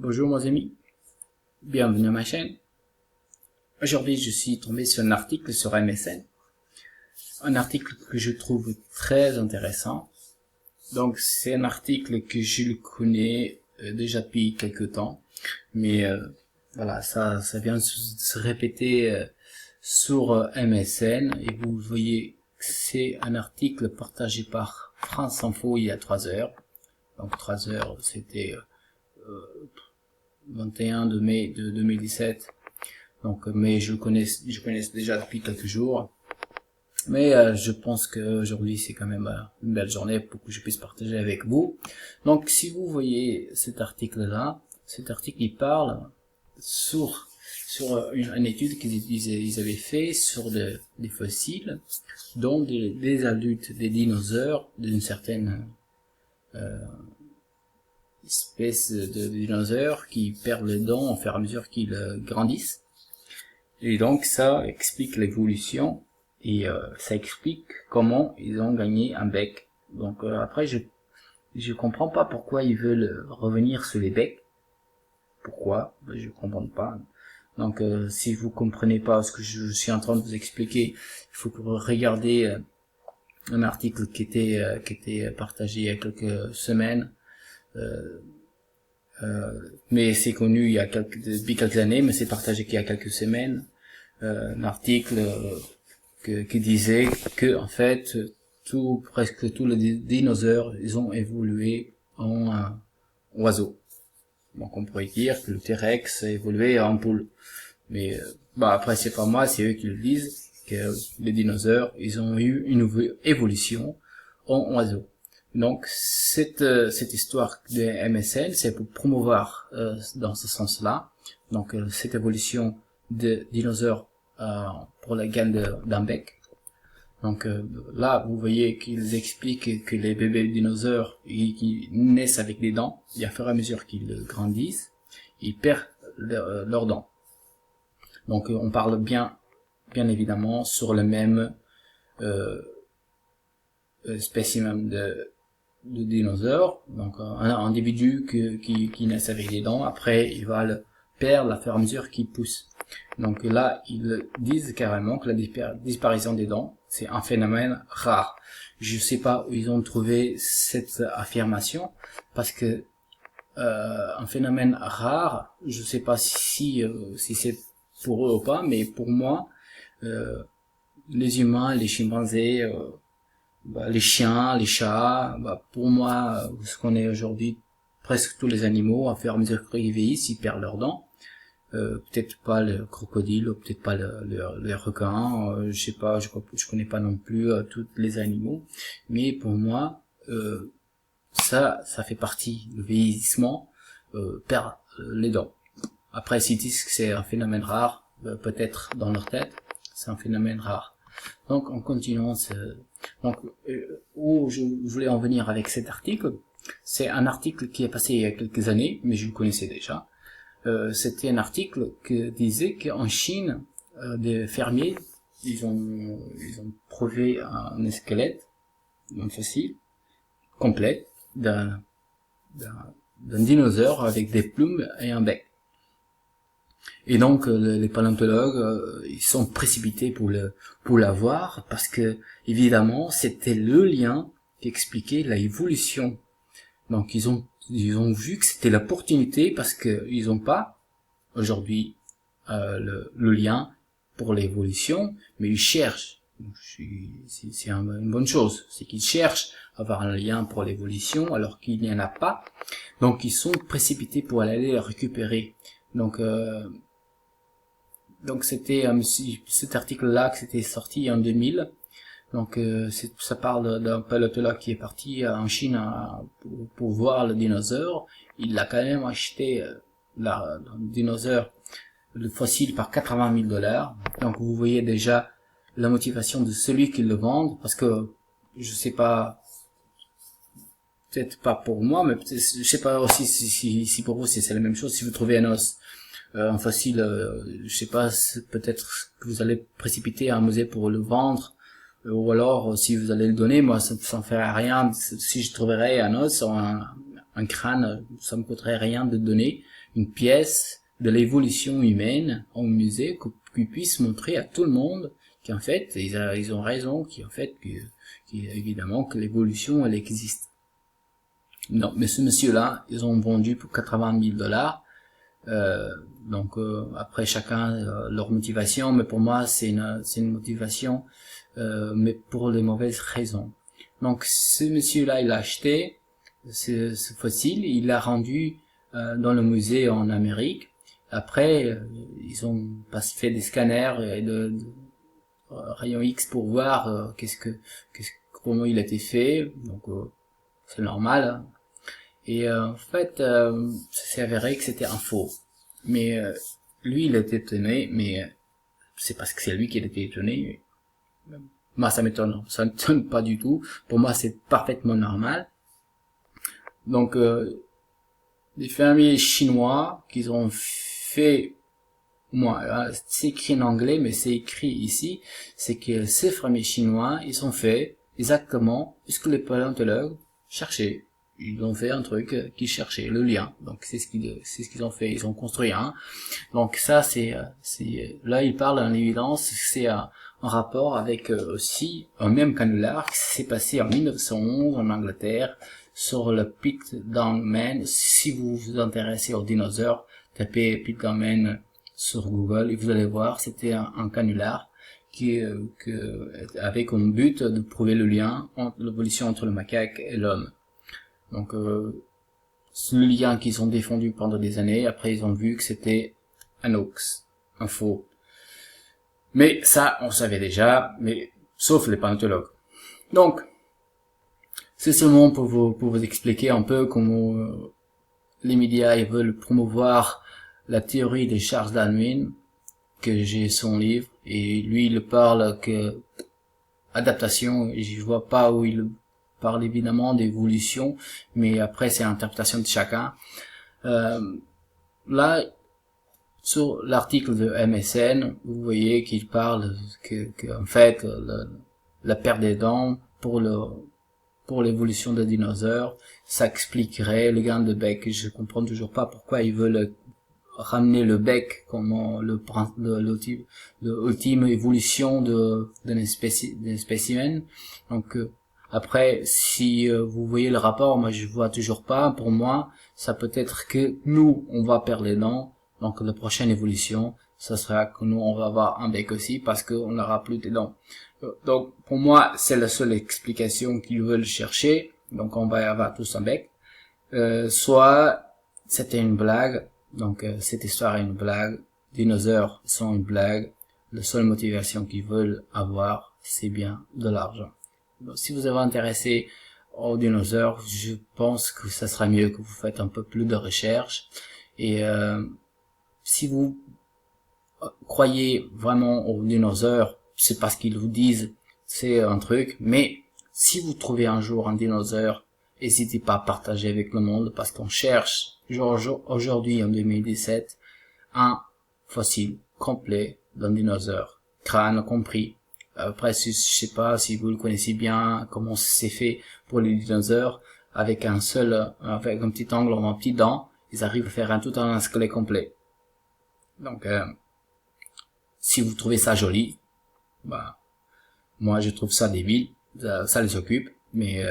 Bonjour mes amis, bienvenue à ma chaîne. Aujourd'hui je suis tombé sur un article sur MSN, un article que je trouve très intéressant. Donc c'est un article que je le connais déjà depuis quelques temps, mais voilà, ça vient se répéter sur MSN et vous voyez que c'est un article partagé par France Info il y a 3 heures. Donc 3 heures, c'était 21 de mai de 2017. Donc, mais je connais déjà depuis quelques jours. Mais je pense qu'aujourd'hui c'est quand même une belle journée pour que je puisse partager avec vous. Donc, si vous voyez cet article-là, cet article il parle sur une étude qu'ils avaient fait sur des fossiles, dont des adultes des dinosaures d'une certaine espèce de dinosaures qui perdent les dents au fur et à mesure qu'ils grandissent. Et donc ça explique l'évolution et ça explique comment ils ont gagné un bec. Donc après je comprends pas pourquoi ils veulent revenir sur les becs. Pourquoi? Je comprends pas. Donc si vous comprenez pas ce que je suis en train de vous expliquer, il faut que vous regardiez un article qui était partagé il y a quelques semaines. Mais c'est connu depuis quelques années, mais c'est partagé qu'il y a quelques semaines, un article qui disait que en fait presque tous les dinosaures ils ont évolué en oiseaux. Donc on pourrait dire que le T-Rex a évolué en poule. Mais après c'est pas moi, c'est eux qui le disent, que les dinosaures ils ont eu une évolution en oiseaux. Donc cette histoire de MSN, c'est pour promouvoir dans ce sens-là. Donc cette évolution de dinosaures pour la gaine d'un bec. Donc là, vous voyez qu'ils expliquent que les bébés dinosaures qui naissent avec des dents, et à fur et à mesure qu'ils grandissent, ils perdent leurs dents. Donc on parle bien évidemment sur le même spécimen de dinosaures. Donc un individu qui naît avec des dents, après il va le perdre à fur et à mesure qu'il pousse. Donc là ils disent carrément que la disparition des dents c'est un phénomène rare. Je sais pas où ils ont trouvé cette affirmation, parce que un phénomène rare, je sais pas si c'est pour eux ou pas, mais pour moi les humains, les chimpanzés, les chiens, les chats, pour moi, ce qu'on est aujourd'hui, presque tous les animaux, à fur et à mesure qu'ils vieillissent, ils perdent leurs dents. Peut-être pas le crocodile, ou peut-être pas le requin, je sais pas, je connais pas non plus tous les animaux, mais pour moi, ça fait partie, le vieillissement perd les dents. Après, s'ils disent que c'est un phénomène rare, peut-être dans leur tête, c'est un phénomène rare. Donc, en continuant donc, où je voulais en venir avec cet article, c'est un article qui est passé il y a quelques années, mais je le connaissais déjà. C'était un article qui disait qu'en Chine, des fermiers, ils ont trouvé un squelette, un fossile, complet, d'un dinosaure avec des plumes et un bec. Et donc les paléontologues ils sont précipités pour l'avoir, parce que évidemment c'était le lien qui expliquait l'évolution. Donc ils ont vu que c'était l'opportunité, parce que ils ont pas aujourd'hui le lien pour l'évolution, mais ils cherchent. C'est une bonne chose, c'est qu'ils cherchent à avoir un lien pour l'évolution alors qu'il n'y en a pas. Donc ils sont précipités pour aller le récupérer. Donc c'était cet article-là que c'était sorti en 2000. Donc ça parle d'un paléontologue qui est parti en Chine pour voir le dinosaure. Il a quand même acheté le dinosaure, le fossile, par $80 000. Donc vous voyez déjà la motivation de celui qui le vend, parce que je sais pas, peut-être pas pour moi, mais je sais pas aussi si pour vous c'est la même chose. Si vous trouvez un os, un fossile, je sais pas, peut-être que vous allez précipiter à un musée pour le vendre, ou alors si vous allez le donner, moi ça me ferait rien si je trouverais un os ou un un crâne, ça me coûterait rien de donner une pièce de l'évolution humaine au musée qu'ils puissent montrer à tout le monde qu'en fait, ils ont raison, évidemment, que l'évolution, elle existe. Non, mais ce monsieur-là, ils ont vendu pour 80 000 $. Après chacun leur motivation, mais pour moi c'est une motivation, mais pour les mauvaises raisons. Donc ce monsieur-là, il a acheté ce fossile, il l'a rendu dans le musée en Amérique. Après, ils ont fait des scanners et de rayons X pour voir comment il a été fait. Donc c'est normal. Hein. Et en fait, ça s'est avéré que c'était un faux. Mais lui, il était étonné, mais c'est parce que c'est lui qui était étonné. Moi, ça m'étonne pas du tout. Pour moi, c'est parfaitement normal. Donc, des fermiers chinois qui ont fait, c'est écrit en anglais, mais c'est écrit ici, c'est que ces fermiers chinois, ils ont fait exactement ce que les paléontologues cherchaient. Ils ont fait un truc qu'ils cherchaient, le lien. Donc c'est ce qu'ils ont fait. Ils ont construit un. Donc ça là ils parlent en évidence. C'est un rapport avec aussi un même canular qui s'est passé en 1911 en Angleterre sur le Pit-Down-Man. Si vous vous intéressez aux dinosaures, tapez Pit-Down-Man sur Google et vous allez voir. C'était un canular qui avait comme but de prouver le lien entre l'évolution entre le macaque et l'homme. Donc c'est le lien qu'ils ont défendu pendant des années. Après ils ont vu que c'était un hoax, un faux. Mais ça on savait déjà, mais sauf les paléontologues. Donc c'est seulement pour vous expliquer un peu comment les médias ils veulent promouvoir la théorie de Charles Darwin, que j'ai son livre, et lui il parle que adaptation, et je vois pas où il parle évidemment d'évolution, mais après c'est l'interprétation de chacun. Là, sur l'article de MSN, vous voyez qu'il parle que en fait la perte des dents pour l'évolution des dinosaures, ça expliquerait le gain de bec. Je comprends toujours pas pourquoi ils veulent ramener le bec comme l'ultime évolution d'un spécimen. Donc après, si vous voyez le rapport, moi je vois toujours pas. Pour moi, ça peut être que nous, on va perdre les dents. Donc la prochaine évolution, ça sera que nous, on va avoir un bec aussi parce qu'on n'aura plus de dents. Donc pour moi, c'est la seule explication qu'ils veulent chercher. Donc on va avoir tous un bec. Soit c'était une blague. Donc cette histoire est une blague. Dinosaures sont une blague. La seule motivation qu'ils veulent avoir, c'est bien de l'argent. Donc, si vous êtes intéressé aux dinosaures, je pense que ça sera mieux que vous faites un peu plus de recherche. Et si vous croyez vraiment aux dinosaures, c'est parce qu'ils vous disent c'est un truc. Mais si vous trouvez un jour un dinosaure, n'hésitez pas à partager avec le monde, parce qu'on cherche aujourd'hui en 2017 un fossile complet d'un dinosaure, crâne compris. Après, je sais pas si vous le connaissez bien, comment c'est fait pour les dinosaures, avec un petit angle ou un petit dent, ils arrivent à faire tout un squelette complet. Donc, si vous trouvez ça joli, bah, moi je trouve ça débile, ça les occupe, mais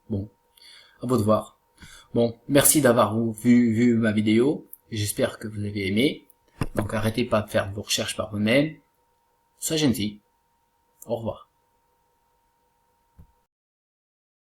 bon, à vous de voir. Bon, merci d'avoir vu ma vidéo, j'espère que vous avez aimé. Donc arrêtez pas de faire vos recherches par vous-même, soyez gentil. Au revoir.